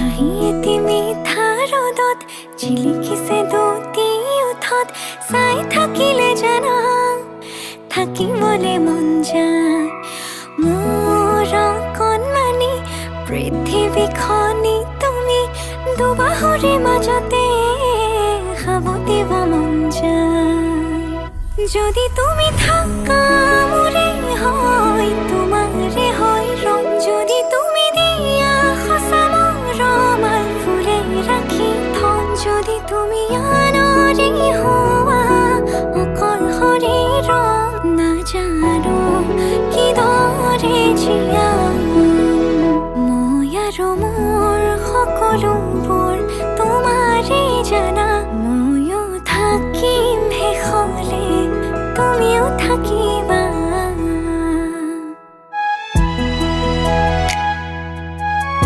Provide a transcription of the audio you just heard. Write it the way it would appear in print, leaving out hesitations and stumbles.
হাঁহিয়েতি মিঠা ৰ'দত জিলিকিছে দুটি ওঠত চাই থাকিলে জানা থাকিবলে মন যায় মোৰ কণমানি পৃথিৱীখনি তুমি দুবাহুৰে মাজতে সাৱটিব মন যায় যদি তুমি থাকা মোৰে হয় তোমাৰে হয় ৰং যদি তুমি দিয়া সঁচা মৰমাল ফুলে ৰাখি থম যদি তুমি আনৰে হোৱা অকল শৰীৰৰ নাজানো কিদৰে জীয়াম মই আৰু মোৰ সকলোবোৰ তোমাৰে জানা